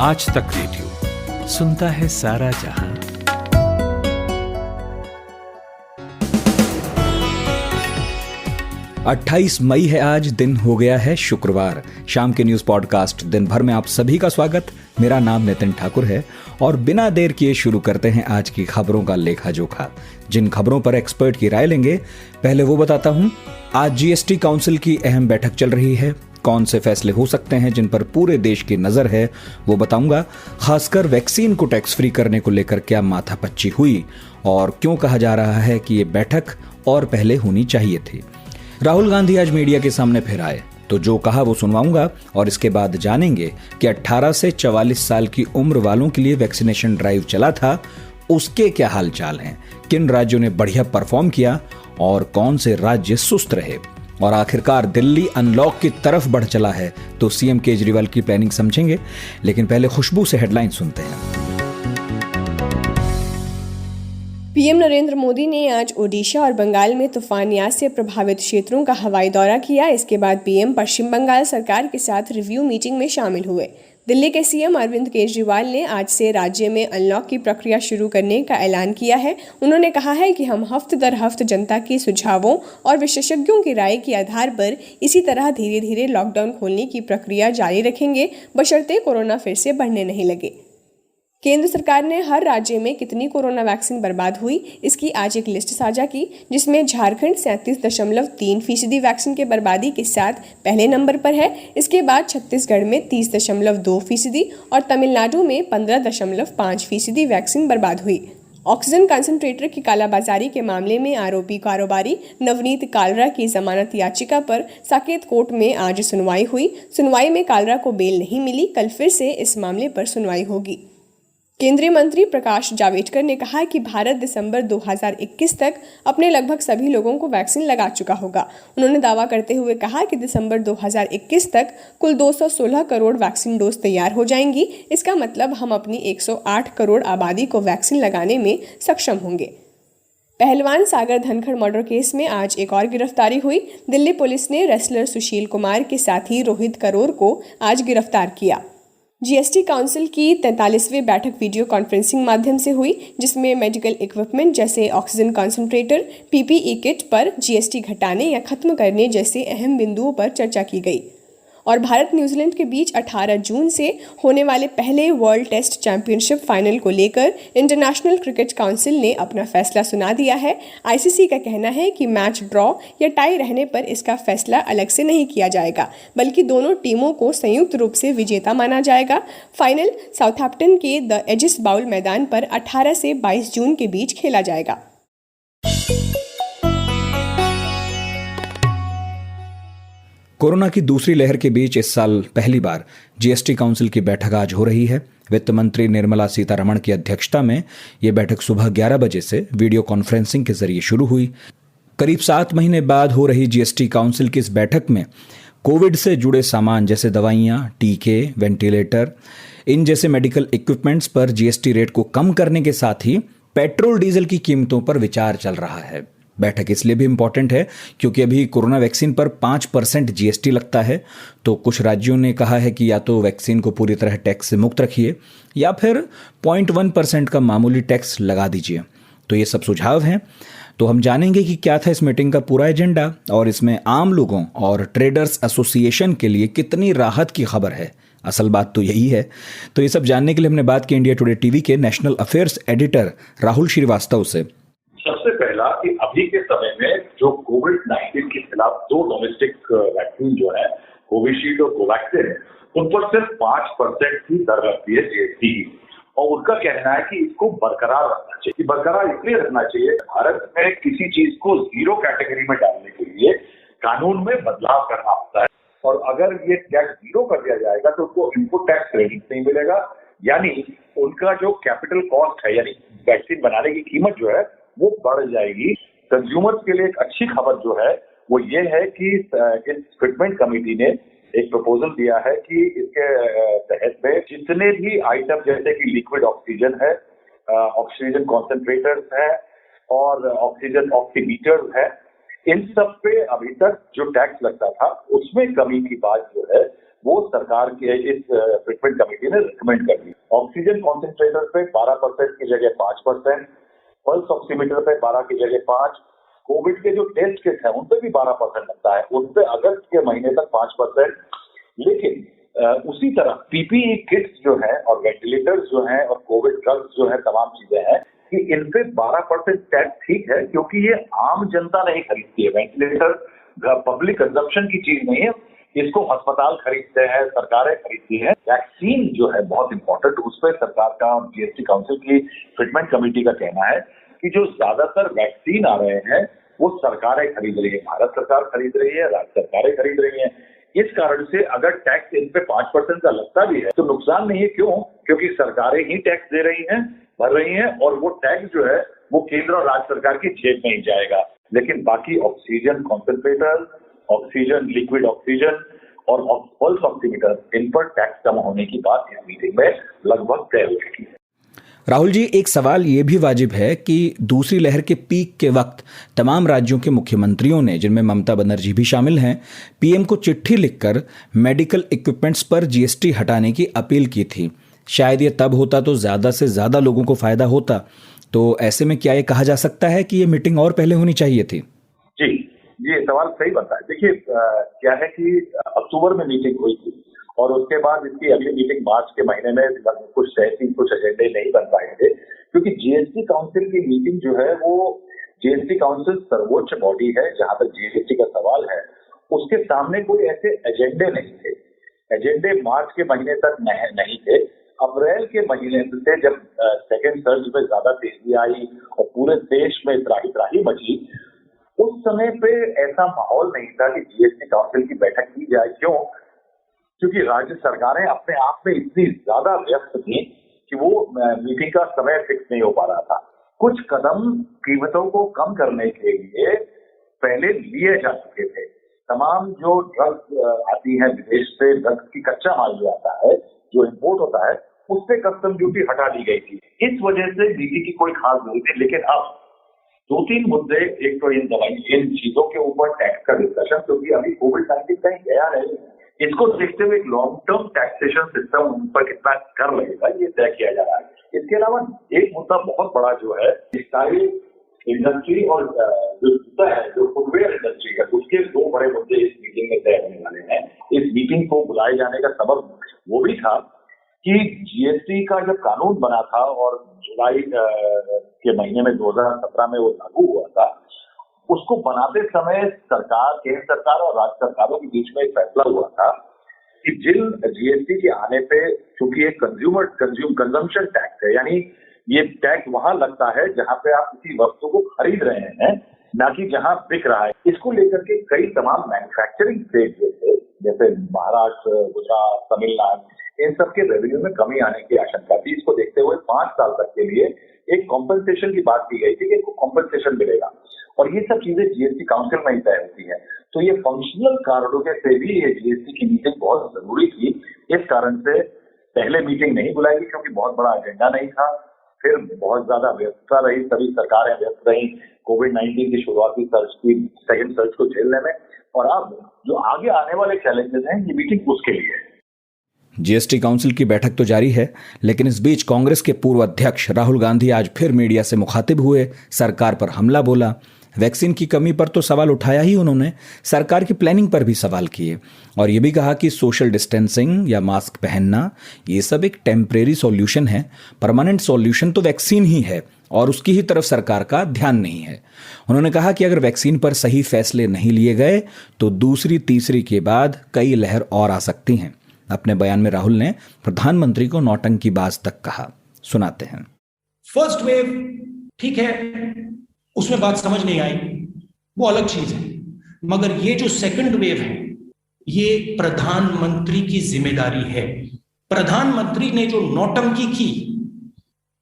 आज तक रेडियो सुनता है सारा जहां। अट्ठाईस मई है आज, दिन हो गया है शुक्रवार। शाम के न्यूज पॉडकास्ट दिन भर में आप सभी का स्वागत। मेरा नाम नितिन ठाकुर है और बिना देर किए शुरू करते हैं आज की खबरों का लेखा जोखा। जिन खबरों पर एक्सपर्ट की राय लेंगे, पहले वो बताता हूं। आज जीएसटी काउंसिल की अहम बैठक चल रही है। कौन से फैसले हो सकते हैं जिन पर पूरे देश की नजर है, वो बताऊंगा। खासकर वैक्सीन को टैक्स फ्री करने को लेकर क्या माथापच्ची हुई और क्यों कहा जा रहा है कि ये बैठक और पहले होनी चाहिए थी। राहुल गांधी आज मीडिया के सामने फिर आए, तो जो कहा वो सुनवाऊंगा और इसके बाद जानेंगे कि 18 से 44 साल की उम्र वालों के लिए वैक्सीनेशन ड्राइव चला था, उसके क्या हालचाल हैं, किन राज्यों ने बढ़िया परफॉर्म किया और कौन से राज्य सुस्त रहे। और आखिरकार दिल्ली अनलॉक की तरफ बढ़ चला है, तो सीएम केजरीवाल की प्लानिंग समझेंगे। लेकिन पहले खुशबू से हेडलाइन सुनते हैं। पीएम नरेंद्र मोदी ने आज ओडिशा और बंगाल में तूफान यास से प्रभावित क्षेत्रों का हवाई दौरा किया। इसके बाद पीएम पश्चिम बंगाल सरकार के साथ रिव्यू मीटिंग में शामिल हुए। दिल्ली के सीएम अरविंद केजरीवाल ने आज से राज्य में अनलॉक की प्रक्रिया शुरू करने का ऐलान किया है। उन्होंने कहा है कि हम हफ्ते दर हफ्ते जनता के सुझावों और विशेषज्ञों की राय के आधार पर इसी तरह धीरे धीरे लॉकडाउन खोलने की प्रक्रिया जारी रखेंगे, बशर्ते कोरोना फिर से बढ़ने नहीं लगे। केंद्र सरकार ने हर राज्य में कितनी कोरोना वैक्सीन बर्बाद हुई, इसकी आज एक लिस्ट साझा की, जिसमें झारखंड 37.3% वैक्सीन के बर्बादी के साथ पहले नंबर पर है। इसके बाद छत्तीसगढ़ में 30.2% और तमिलनाडु में 15.5% वैक्सीन बर्बाद हुई। ऑक्सीजन कंसंट्रेटर की कालाबाजारी के मामले में आरोपी कारोबारी नवनीत कालरा की जमानत याचिका पर साकेत कोर्ट में आज सुनवाई हुई। सुनवाई में कालरा को बेल नहीं मिली। कल फिर से इस मामले पर सुनवाई होगी। केंद्रीय मंत्री प्रकाश जावड़ेकर ने कहा कि भारत दिसंबर 2021 तक अपने लगभग सभी लोगों को वैक्सीन लगा चुका होगा। उन्होंने दावा करते हुए कहा कि दिसंबर 2021 तक कुल 216 करोड़ वैक्सीन डोज तैयार हो जाएंगी। इसका मतलब हम अपनी 108 करोड़ आबादी को वैक्सीन लगाने में सक्षम होंगे। पहलवान सागर धनखड़ मर्डर केस में आज एक और गिरफ्तारी हुई। दिल्ली पुलिस ने रेसलर सुशील कुमार के साथी रोहित करोर को आज गिरफ्तार किया। जीएसटी काउंसिल की 43वीं बैठक वीडियो कॉन्फ्रेंसिंग माध्यम से हुई, जिसमें मेडिकल इक्विपमेंट जैसे ऑक्सीजन कंसंट्रेटर, पीपीई किट पर जीएसटी घटाने या खत्म करने जैसे अहम बिंदुओं पर चर्चा की गई। और भारत न्यूजीलैंड के बीच 18 जून से होने वाले पहले वर्ल्ड टेस्ट चैंपियनशिप फाइनल को लेकर इंटरनेशनल क्रिकेट काउंसिल ने अपना फैसला सुना दिया है। आईसीसी का कहना है कि मैच ड्रॉ या टाई रहने पर इसका फैसला अलग से नहीं किया जाएगा, बल्कि दोनों टीमों को संयुक्त रूप से विजेता माना जाएगा। फाइनल साउथहैम्पटन के द एजिस बाउल मैदान पर 18 से 22 जून के बीच खेला जाएगा। कोरोना की दूसरी लहर के बीच इस साल पहली बार जीएसटी काउंसिल की बैठक आज हो रही है। वित्त मंत्री निर्मला सीतारमण की अध्यक्षता में ये बैठक सुबह 11 बजे से वीडियो कॉन्फ्रेंसिंग के जरिए शुरू हुई। करीब 7 महीने बाद हो रही जीएसटी काउंसिल की इस बैठक में कोविड से जुड़े सामान जैसे दवाइयाँ, टीके, वेंटिलेटर, इन जैसे मेडिकल इक्विपमेंट्स पर जीएसटी रेट को कम करने के साथ ही पेट्रोल डीजल की कीमतों पर विचार चल रहा है। बैठक इसलिए भी इम्पॉर्टेंट है क्योंकि अभी कोरोना वैक्सीन पर 5% जीएसटी लगता है। तो कुछ राज्यों ने कहा है कि या तो वैक्सीन को पूरी तरह टैक्स से मुक्त रखिए या फिर 0.1% का मामूली टैक्स लगा दीजिए। तो ये सब सुझाव हैं। तो हम जानेंगे कि क्या था इस मीटिंग का पूरा एजेंडा और इसमें आम लोगों और ट्रेडर्स एसोसिएशन के लिए कितनी राहत की खबर है। असल बात तो यही है। तो ये सब जानने के लिए हमने बात की इंडिया टुडे टीवी के national affairs editor Rahul Shrivastava से। सबसे पहला कि अभी के समय में जो कोविड-19 के खिलाफ 2 डोमेस्टिक वैक्सीन जो है, कोविशील्ड और कोवैक्सिन, उन पर सिर्फ 5% की दर लगती है जीएसटी की। और उनका कहना है कि इसको बरकरार रखना चाहिए। बरकरार इसलिए रखना चाहिए, भारत में किसी चीज को जीरो कैटेगरी में डालने के लिए कानून में बदलाव करना होता है। और अगर ये टैक्स जीरो कर दिया जाएगा तो उसको इनपुट टैक्स क्रेडिट नहीं मिलेगा, यानी उनका जो कैपिटल कॉस्ट है, यानी वैक्सीन बनाने की कीमत जो है वो बढ़ जाएगी। कंज्यूमर्स के लिए एक अच्छी खबर जो है वो ये है कि इस फिटमेंट कमेटी ने एक प्रपोजल दिया है कि इसके तहत में जितने भी आइटम जैसे कि लिक्विड ऑक्सीजन है, ऑक्सीजन कॉन्सेंट्रेटर्स है और ऑक्सीजन ऑक्सीमीटर्स है, इन सब पे अभी तक जो टैक्स लगता था उसमें कमी की बात जो है वो सरकार के इस फिटमेंट कमेटी ने रिकमेंड कर दी। ऑक्सीजन कॉन्सेंट्रेटर पे 12% की जगह 5%, पल्स ऑक्सीमीटर पे 12 की जगह 5, कोविड के जो टेस्ट किट है उन पे भी 12% लगता है, उन पे अगस्त के महीने तक 5%। लेकिन उसी तरह पीपीई किट्स जो है और वेंटिलेटर्स जो है और कोविड ड्रग्स जो है, तमाम चीजें हैं कि इन पे 12% टैक्स ठीक है, क्योंकि ये आम जनता नहीं खरीदती है। वेंटिलेटर पब्लिक कंजम्पशन की चीज नहीं है, इसको अस्पताल खरीदते हैं, सरकारें खरीदती हैं। वैक्सीन जो है बहुत इंपॉर्टेंट, उस पर सरकार का जीएसटी काउंसिल की फिटमेंट कमेटी का कहना है कि जो ज्यादातर वैक्सीन आ रहे हैं वो सरकारें खरीद रही है, भारत सरकार खरीद रही है, राज्य सरकारें खरीद रही है। इस कारण से अगर टैक्स इन पे 5% का लगता भी है तो नुकसान नहीं है। क्यों? क्योंकि सरकारें ही टैक्स दे रही हैं, भर रही हैं, और वो टैक्स जो है वो केंद्र और राज्य सरकार की जेब में ही जाएगा। लेकिन बाकी oxygen concentrator, oxygen, liquid oxygen और पल्स ऑक्सीमीटर, इन पर टैक्स कम होने की बात इस मीटिंग में लगभग तय हो चुकी है। राहुल जी, एक सवाल ये भी वाजिब है कि दूसरी लहर के पीक के वक्त तमाम राज्यों के मुख्यमंत्रियों ने, जिनमें ममता बनर्जी भी शामिल हैं, पीएम को चिट्ठी लिखकर मेडिकल इक्विपमेंट्स पर जीएसटी हटाने की अपील की थी। शायद ये तब होता तो ज़्यादा से ज़्यादा लोगों को फायदा होता। तो ऐसे में क्या ये कहा जा सकता है कि ये मीटिंग और पहले होनी चाहिए थी? जी, ये सवाल सही बनता है। देखिए, क्या है कि अक्टूबर में मीटिंग हुई थी और उसके बाद इसकी अगली मीटिंग मार्च के महीने में, कुछ एजेंडे नहीं बन पाए थे, क्योंकि जीएसटी काउंसिल की मीटिंग जो है वो, जीएसटी काउंसिल सर्वोच्च बॉडी है जहां तक जीएसटी का सवाल है, उसके सामने कोई ऐसे एजेंडे नहीं थे। एजेंडे मार्च के महीने तक नहीं थे। अप्रैल के महीने से जब सेकेंड सर्ज में ज्यादा तेजी आई और पूरे देश में त्राही मची, उस समय पे ऐसा माहौल नहीं था कि जीएसटी काउंसिल की बैठक की जाए। क्यों? क्योंकि राज्य सरकारें अपने आप में इतनी ज्यादा व्यस्त थी कि वो मीटिंग का समय फिक्स नहीं हो पा रहा था। कुछ कदम कीमतों को कम करने के लिए पहले लिए जा चुके थे। तमाम जो ड्रग्स आती है विदेश से, ड्रग्स की कच्चा माल जो आता है, जो इम्पोर्ट होता है, उस पे कस्टम ड्यूटी हटा दी गई थी। इस वजह से मीटिंग की कोई खास नहीं थी। लेकिन अब 2-3 मुद्दे, एक तो इन चीजों के ऊपर टैक्स का डिस्कशन, क्योंकि अभी कोविड-19 कहीं गया नहीं, इसको देखते हुए एक लॉन्ग टर्म टैक्सेशन सिस्टम उन पर कितना कर लगेगा ये तय किया जा रहा है। इसके अलावा एक मुद्दा बहुत बड़ा जो है, सारी इंडस्ट्री और जो जूता है, जो फुटवेयर इंडस्ट्री है, उसके 2 बड़े मुद्दे इस मीटिंग में तय होने वाले हैं। इस मीटिंग को बुलाए जाने का सबब वो भी था कि जीएसटी का जब कानून बना था और जुलाई के महीने में 2017 में वो लागू हुआ था, उसको बनाते समय सरकार, केंद्र सरकार और राज्य सरकारों के बीच में एक फैसला हुआ था कि जिन जीएसटी के आने पे, क्योंकि एक कंजम्पशन टैक्स है, यानी ये टैक्स वहां लगता है जहां पे आप किसी वस्तु को खरीद रहे हैं, ना कि जहां बिक रहा है। इसको लेकर के कई तमाम मैन्युफैक्चरिंग स्टेट जो थे, जैसे महाराष्ट्र, गुजरात, तमिलनाडु, इन सबके रेवेन्यू में कमी आने की आशंका थी। इसको देखते हुए 5 साल तक के लिए एक कॉम्पेंसेशन की बात की गई थी कि इनको कॉम्पेंसेशन मिलेगा, और ये सब चीजें जीएसटी काउंसिल में ही तय होती है। तो ये फंक्शनल कारणों से भी ये जीएसटी की मीटिंग बहुत जरूरी थी। इस कारण से पहले मीटिंग नहीं बुलाई गई, क्योंकि बहुत बड़ा एजेंडा नहीं था। फिर बहुत ज्यादा व्यस्तता रही, सभी सरकारें व्यस्त रही कोविड-19 की शुरुआती सर्ज की, सेकेंड सर्ज को झेलने में, और अब जो आगे आने वाले चैलेंजेस हैं, ये मीटिंग उसके लिए है। जीएसटी काउंसिल की बैठक तो जारी है, लेकिन इस बीच कांग्रेस के पूर्व अध्यक्ष राहुल गांधी आज फिर मीडिया से मुखातिब हुए, सरकार पर हमला बोला। वैक्सीन की कमी पर तो सवाल उठाया ही उन्होंने, सरकार की प्लानिंग पर भी सवाल किए और ये भी कहा कि सोशल डिस्टेंसिंग या मास्क पहनना ये सब एक टेम्परेरी सॉल्यूशन है, परमानेंट सॉल्यूशन तो वैक्सीन ही है और उसकी ही तरफ सरकार का ध्यान नहीं है। उन्होंने कहा कि अगर वैक्सीन पर सही फैसले नहीं लिए गए तो दूसरी तीसरी के बाद कई लहर और आ सकती हैं। अपने बयान में राहुल ने प्रधानमंत्री को नौटंकीबाज तक कहा, सुनाते हैं। फर्स्ट वेव ठीक है, उसमें बात समझ नहीं आई, वो अलग चीज है, मगर ये जो सेकंड वेव है ये प्रधानमंत्री की जिम्मेदारी है। प्रधानमंत्री ने जो नौटंकी की,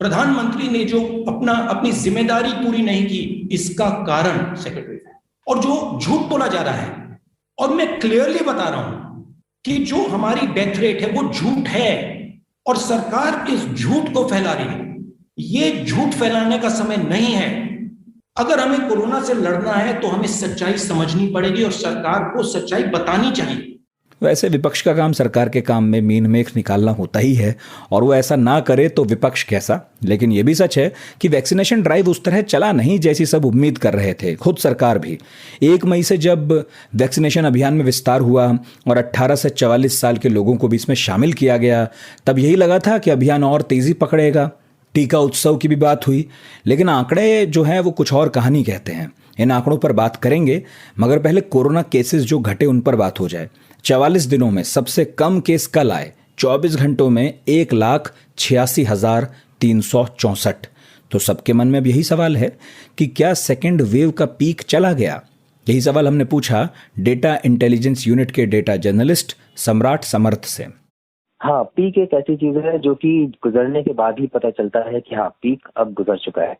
प्रधानमंत्री ने जो अपनी जिम्मेदारी पूरी नहीं की, इसका कारण सेकंड वेव है। और जो झूठ बोला जा रहा है, और मैं क्लियरली बता रहा हूं कि जो हमारी डेथ रेट है वो झूठ है और सरकार इस झूठ को फैला रही है। ये झूठ फैलाने का समय नहीं है। अगर हमें कोरोना से लड़ना है तो हमें सच्चाई समझनी पड़ेगी और सरकार को सच्चाई बतानी चाहिए। वैसे विपक्ष का काम सरकार के काम में मीन मेख निकालना होता ही है, और वो ऐसा ना करे तो विपक्ष कैसा। लेकिन ये भी सच है कि वैक्सीनेशन ड्राइव उस तरह चला नहीं जैसी सब उम्मीद कर रहे थे, खुद सरकार भी। 1 मई से जब वैक्सीनेशन अभियान में विस्तार हुआ और 18 से 44 साल के लोगों को भी इसमें शामिल किया गया, तब यही लगा था कि अभियान और तेजी पकड़ेगा। टीका उत्सव की भी बात हुई, लेकिन आंकड़े जो हैं वो कुछ और कहानी कहते हैं। इन आंकड़ों पर बात करेंगे, मगर पहले कोरोना केसेस जो घटे उन पर बात हो जाए। 44 दिनों में सबसे कम केस कल आए, 24 घंटों में 1,86,364। तो सबके मन में अब यही सवाल है कि क्या सेकेंड वेव का पीक चला गया? यही सवाल हमने पूछा डेटा इंटेलिजेंस यूनिट के डेटा जर्नलिस्ट सम्राट समर्थ से। हाँ, पीक एक ऐसी चीज है जो कि गुजरने के बाद ही पता चलता है कि हाँ, पीक अब गुजर चुका है।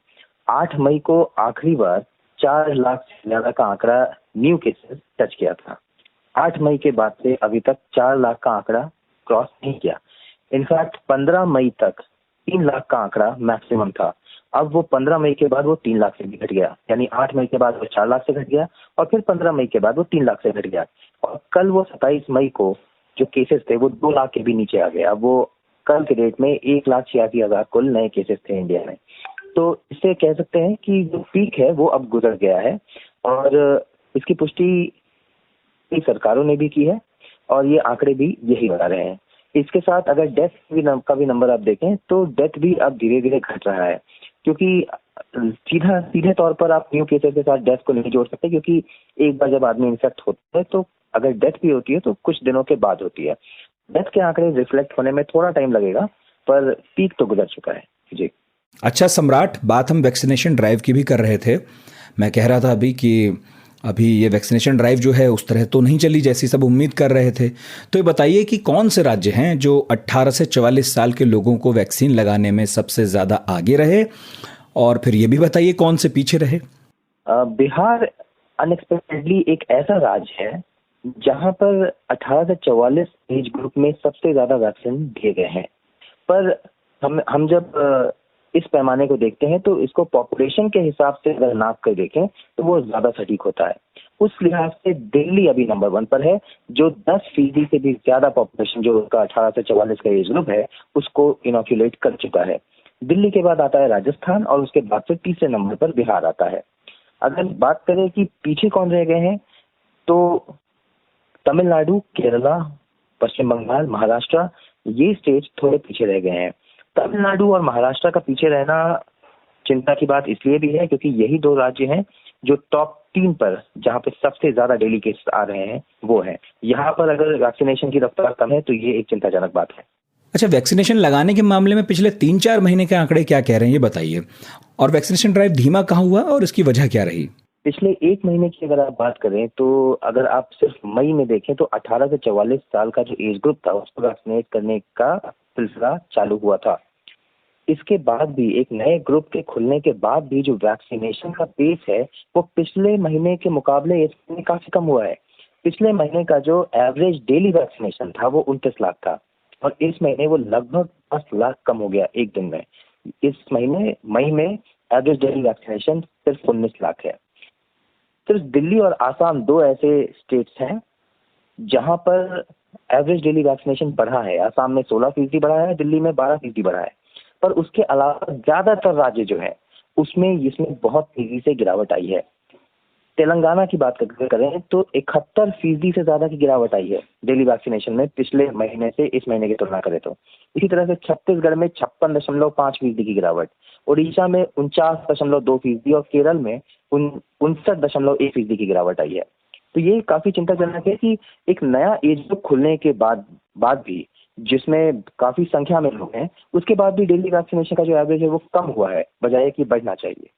8 मई को आखिरी बार 4 लाख से ज्यादा का आंकड़ा न्यू केसेस टच किया था। 8 मई के बाद से अभी तक 4 लाख का आंकड़ा क्रॉस नहीं किया। इनफैक्ट 15 मई तक 3 लाख का आंकड़ा मैक्सिमम था। अब वो 15 मई के बाद वो 3 लाख से भी घट गया, यानी 8 मई के बाद वो 4 लाख से घट गया और फिर 15 मई के बाद वो 3 लाख से घट गया। और कल वो 27 मई को जो केसेस थे वो 2 लाख के भी नीचे आ गया। वो कल के डेट में 1,86,000 कुल नए केसेस थे इंडिया में। तो इससे कह सकते हैं कि जो पीक है वो अब गुजर गया है, और इसकी पुष्टि सरकारों ने भी की है और ये आंकड़े भी यही बता रहे हैं। इसके साथ अगर डेथ का भी नंबर आप देखें तो डेथ भी अब धीरे धीरे घट रहा है, क्योंकि सीधे तौर पर आप न्यू केसेस के साथ डेथ को नहीं जोड़ सकते, क्योंकि एक बार जब आदमी इन्फेक्ट होता है तो अगर डेथ भी होती है तो कुछ दिनों के बाद होती है। डेथ के आंकड़े रिफ्लेक्ट होने में थोड़ा टाइम लगेगा, पर पीक तो गुजर चुका है जी। अच्छा सम्राट, बात हम वैक्सीनेशन ड्राइव की भी कर रहे थे। मैं कह रहा था अभी कि अभी ये वैक्सीनेशन ड्राइव जो है उस तरह तो नहीं चली जैसी सब उम्मीद कर रहे थे। तो ये बताइए कि कौन से राज्य हैं जो 18 से 44 साल के लोगों को वैक्सीन लगाने में सबसे ज़्यादा आगे रहे, और फिर ये भी बताइए कौन से पीछे रहे। बिहार अनएक्सपेक्टेडली एक ऐसा राज्य है जहां पर 18 से 44 एज ग्रुप में सबसे ज्यादा वैक्सीन दिए गए हैं। पर हम जब इस पैमाने को देखते हैं तो इसको पॉपुलेशन के हिसाब से अगर नाप कर देखें तो वो ज्यादा सटीक होता है। उस लिहाज से दिल्ली अभी नंबर 1 पर है, जो 10% से भी ज्यादा पॉपुलेशन जो उसका 18 से 44 का एज ग्रुप है उसको इनोक्यूलेट कर चुका है। दिल्ली के बाद आता है राजस्थान और उसके बाद से तीसरे नंबर पर बिहार आता है। अगर बात करें कि पीछे कौन रह गए हैं तो तमिलनाडु, केरला, पश्चिम बंगाल, महाराष्ट्र, ये स्टेट थोड़े पीछे रह गए हैं। तमिलनाडु और महाराष्ट्र का पीछे रहना चिंता की बात इसलिए भी है क्योंकि यही 2 राज्य हैं जो टॉप 3 पर जहां पे सबसे ज्यादा डेली केसेस आ रहे हैं वो है। यहाँ पर अगर वैक्सीनेशन की रफ्तार कम है तो ये एक चिंताजनक बात है। अच्छा, वैक्सीनेशन लगाने के मामले में पिछले 3-4 महीने के आंकड़े क्या कह रहे हैं ये बताइए, और वैक्सीनेशन ड्राइव धीमा कहाँ हुआ और इसकी वजह क्या रही? पिछले 1 महीने की अगर आप बात करें तो अगर आप सिर्फ मई में देखें तो 18 से 44 साल का जो एज ग्रुप था उसको वैक्सीनेट करने का सिलसिला चालू हुआ था। इसके बाद भी एक नए ग्रुप के खुलने के बाद भी जो वैक्सीनेशन का पेस है वो पिछले महीने के मुकाबले इस महीने काफी कम हुआ है। पिछले महीने का जो एवरेज डेली वैक्सीनेशन था वो 29 लाख था और इस महीने वो लगभग 10 लाख कम हो गया एक दिन में। इस महीने मई में एवरेज डेली वैक्सीनेशन सिर्फ 19 लाख है। सिर्फ दिल्ली और आसाम 2 ऐसे स्टेट्स हैं जहां पर एवरेज डेली वैक्सीनेशन बढ़ा है। आसाम में 16% बढ़ा है, दिल्ली में 12% बढ़ा है। पर उसके अलावा ज्यादातर राज्य जो है उसमें इसमें बहुत तेजी से गिरावट आई है। तेलंगाना की बात करें तो 71% से ज्यादा की गिरावट आई है डेली वैक्सीनेशन में पिछले महीने से इस महीने की तुलना करें तो। इसी तरह से छत्तीसगढ़ में 56.5% की गिरावट, उड़ीसा में 49.2% और केरल में 59.1% की गिरावट आई है। तो ये काफी चिंताजनक है कि एक नया एज ग्रुप खुलने के बाद भी जिसमें काफी संख्या में लोग हैं उसके बाद भी डेली वैक्सीनेशन का जो एवरेज है वो कम हुआ है, बजाय कि बढ़ना चाहिए।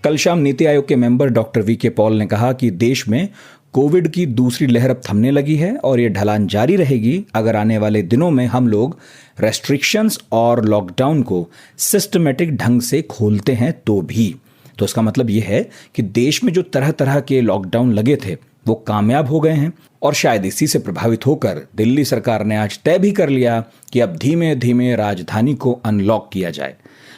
कल शाम नीति आयोग के मेंबर डॉक्टर वी.के. पॉल ने कहा कि देश में कोविड की दूसरी लहर अब थमने लगी है और ये ढलान जारी रहेगी अगर आने वाले दिनों में हम लोग रेस्ट्रिक्शंस और लॉकडाउन को सिस्टमेटिक ढंग से खोलते हैं तो भी। तो इसका मतलब ये है कि देश में जो तरह तरह के लॉकडाउन लगे थे वो कामयाब हो गए हैं और शायद इसी से प्रभावित होकर दिल्ली सरकार ने आज तय भी कर लिया कि अब धीमे धीमे राजधानी को अनलॉक किया जाए।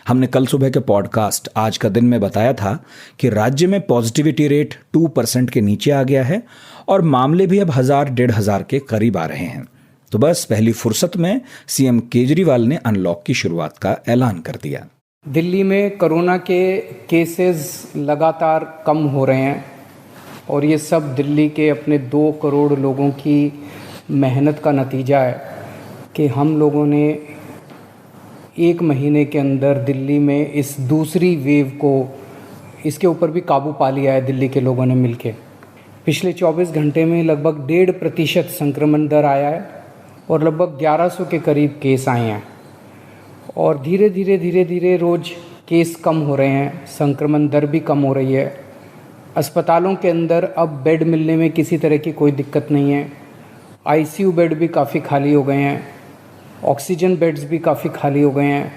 हमने कल सुबह के पॉडकास्ट आज का दिन में बताया था कि राज्य में पॉजिटिविटी रेट 2% के नीचे आ गया है और मामले भी अब 1000-1500 के करीब आ रहे हैं। तो बस पहली फुर्सत में सीएम केजरीवाल ने अनलॉक की शुरुआत का ऐलान कर दिया। दिल्ली में कोरोना के केसेस लगातार कम हो रहे हैं और ये सब दिल्ली के अपने 2 करोड़ लोगों की मेहनत का नतीजा है कि हम लोगों ने 1 महीने के अंदर दिल्ली में इस दूसरी वेव को इसके ऊपर भी काबू पा लिया है। दिल्ली के लोगों ने मिलके पिछले 24 घंटे में लगभग 1.5% संक्रमण दर आया है और लगभग 1100 के करीब केस आए हैं और धीरे धीरे रोज़ केस कम हो रहे हैं, संक्रमण दर भी कम हो रही है। अस्पतालों के अंदर अब बेड मिलने में किसी तरह की कोई दिक्कत नहीं है। आईसीयू बेड भी काफ़ी खाली हो गए हैं, ऑक्सीजन बेड्स भी काफ़ी खाली हो गए हैं।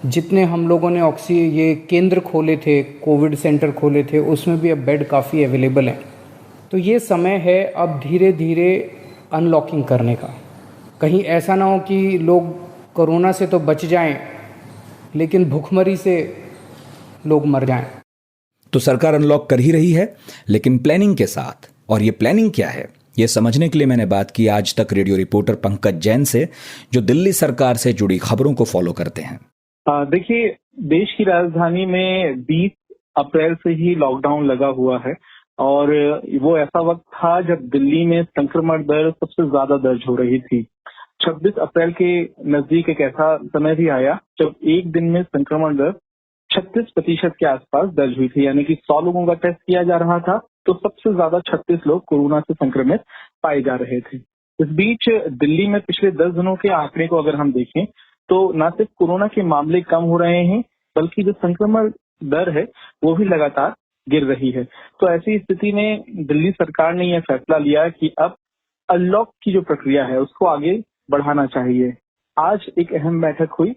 जितने हम लोगों ने ये केंद्र खोले थे, कोविड सेंटर खोले थे, उसमें भी अब बेड काफ़ी अवेलेबल हैं। तो ये समय है अब धीरे धीरे अनलॉकिंग करने का। कहीं ऐसा ना हो कि लोग कोरोना से तो बच जाएं लेकिन भूखमरी से लोग मर जाएं। तो सरकार अनलॉक कर ही रही है, लेकिन प्लानिंग के साथ। और ये प्लानिंग क्या है, ये समझने के लिए मैंने बात की आज तक रेडियो रिपोर्टर पंकज जैन से, जो दिल्ली सरकार से जुड़ी खबरों को फॉलो करते हैं। देखिए, देश की राजधानी में 20 अप्रैल से ही लॉकडाउन लगा हुआ है और वो ऐसा वक्त था जब दिल्ली में संक्रमण दर सबसे ज्यादा दर्ज हो रही थी। 26 अप्रैल के नजदीक एक ऐसा समय भी आया जब एक दिन में संक्रमण दर 36% के आसपास दर्ज हुई थी, यानी कि 100 लोगों का टेस्ट किया जा रहा था तो सबसे ज्यादा 36 लोग कोरोना से संक्रमित पाए जा रहे थे। इस बीच दिल्ली में पिछले 10 दिनों के आंकड़े को अगर हम देखें तो न सिर्फ कोरोना के मामले कम हो रहे हैं बल्कि जो संक्रमण दर है वो भी लगातार गिर रही है। तो ऐसी स्थिति में दिल्ली सरकार ने यह फैसला लिया कि अब अनलॉक की जो प्रक्रिया है उसको आगे बढ़ाना चाहिए। आज एक अहम बैठक हुई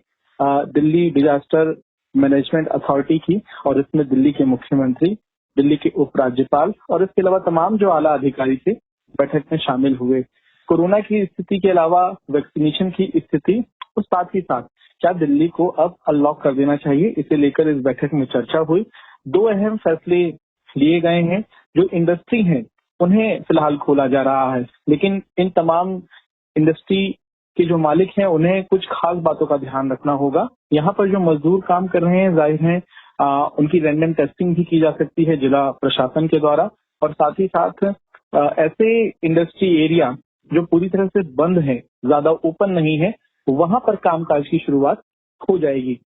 दिल्ली डिजास्टर मैनेजमेंट अथॉरिटी की और इसमें दिल्ली के मुख्यमंत्री, दिल्ली के उपराज्यपाल और इसके अलावा तमाम जो आला अधिकारी थे बैठक में शामिल हुए। कोरोना की स्थिति के अलावा वैक्सीनेशन की स्थिति और साथ ही साथ क्या दिल्ली को अब अनलॉक कर देना चाहिए, इसे लेकर इस बैठक में चर्चा हुई। 2 अहम फैसले लिए गए हैं। जो इंडस्ट्री है उन्हें फिलहाल खोला जा रहा है, लेकिन इन तमाम इंडस्ट्री के जो मालिक हैं उन्हें कुछ खास बातों का ध्यान रखना होगा। यहाँ पर जो मजदूर काम कर रहे हैं जाहिर है उनकी रैंडम टेस्टिंग भी की जा सकती है जिला प्रशासन के द्वारा, और साथ ही साथ ऐसे इंडस्ट्री एरिया जो पूरी तरह से बंद है, ज्यादा ओपन नहीं है, वहां पर कामकाज की शुरुआत हो जाएगी।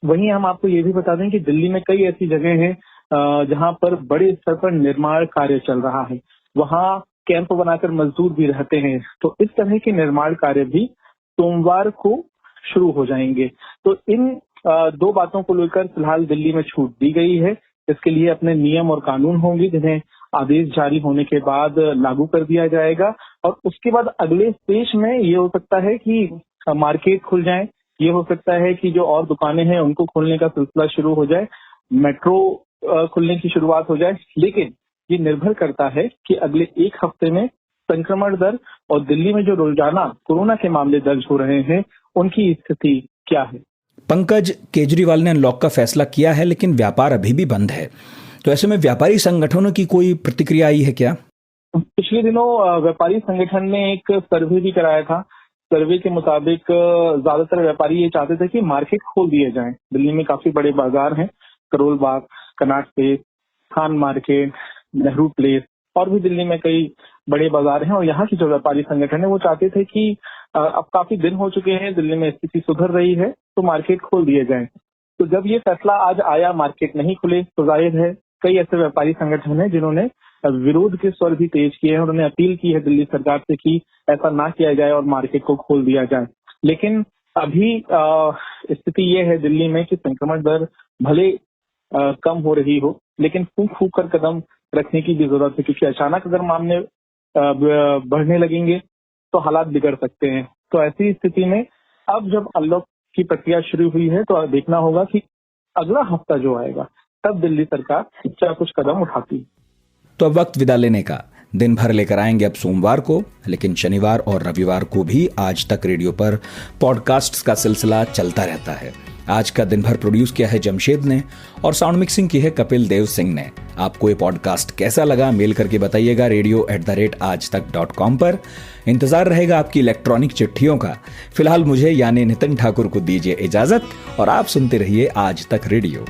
वहीं हम आपको ये भी बता दें कि दिल्ली में कई ऐसी जगह हैं जहां पर बड़े स्तर पर निर्माण कार्य चल रहा है, वहां कैंप बनाकर मजदूर भी रहते हैं। तो इस तरह के निर्माण कार्य भी सोमवार को शुरू हो जाएंगे। तो इन 2 बातों को लेकर फिलहाल दिल्ली में छूट दी गई है। इसके लिए अपने नियम और कानून होंगे जिन्हें आदेश जारी होने के बाद लागू कर दिया जाएगा और उसके बाद अगले स्टेज में ये हो सकता है कि मार्केट खुल जाए, ये हो सकता है कि जो और दुकानें हैं उनको खोलने का सिलसिला शुरू हो जाए, मेट्रो खुलने की शुरुआत हो जाए। लेकिन ये निर्भर करता है कि अगले 1 हफ्ते में संक्रमण दर और दिल्ली में जो रोजाना कोरोना के मामले दर्ज हो रहे हैं उनकी स्थिति क्या है। पंकज, केजरीवाल ने अनलॉक का फैसला किया है लेकिन व्यापार अभी भी बंद है, तो ऐसे में व्यापारी संगठनों की कोई प्रतिक्रिया आई है क्या? पिछले दिनों व्यापारी संगठन ने एक सर्वे भी कराया था। सर्वे के मुताबिक ज्यादातर व्यापारी ये चाहते थे कि मार्केट खोल दिए जाएं। दिल्ली में काफी बड़े बाजार हैं, करोल बाग, कनॉट प्लेस, खान मार्केट, नेहरू प्लेस और भी दिल्ली में कई बड़े बाजार हैं और यहाँ की जो व्यापारी संगठन है वो चाहते थे कि अब काफी दिन हो चुके हैं, दिल्ली में स्थिति सुधर रही है तो मार्केट खोल दिए जाएं। तो जब ये फैसला आज आया, मार्केट नहीं खुले, तो जाहिर है कई ऐसे व्यापारी संगठन हैं जिन्होंने विरोध के स्वर भी तेज किए हैं। उन्होंने अपील की है दिल्ली सरकार से कि ऐसा ना किया जाए और मार्केट को खोल दिया जाए। लेकिन अभी स्थिति ये है दिल्ली में कि संक्रमण दर भले कम हो रही हो लेकिन फूंक फूंक कर कदम रखने की भी जरूरत है, क्योंकि अचानक अगर मामले बढ़ने लगेंगे तो हालात बिगड़ सकते हैं। तो ऐसी स्थिति में अब जब अनलॉक की प्रक्रिया शुरू हुई है तो देखना होगा कि अगला हफ्ता जो आएगा तब दिल्ली सरकार क्या कुछ कदम उठाती है। तो अब वक्त विदा लेने का। दिन भर लेकर आएंगे अब सोमवार को, लेकिन शनिवार और रविवार को भी आज तक रेडियो पर पॉडकास्ट्स का सिलसिला चलता रहता है। आज का दिन भर प्रोड्यूस किया है जमशेद ने और साउंड मिक्सिंग की है कपिल देव सिंह ने। आपको ये पॉडकास्ट कैसा लगा मेल करके बताइएगा radio@aajtak.com पर। इंतजार रहेगा आपकी इलेक्ट्रॉनिक चिट्ठियों का। फिलहाल मुझे यानी नितिन ठाकुर को दीजिए इजाजत और आप सुनते रहिए आज तक रेडियो।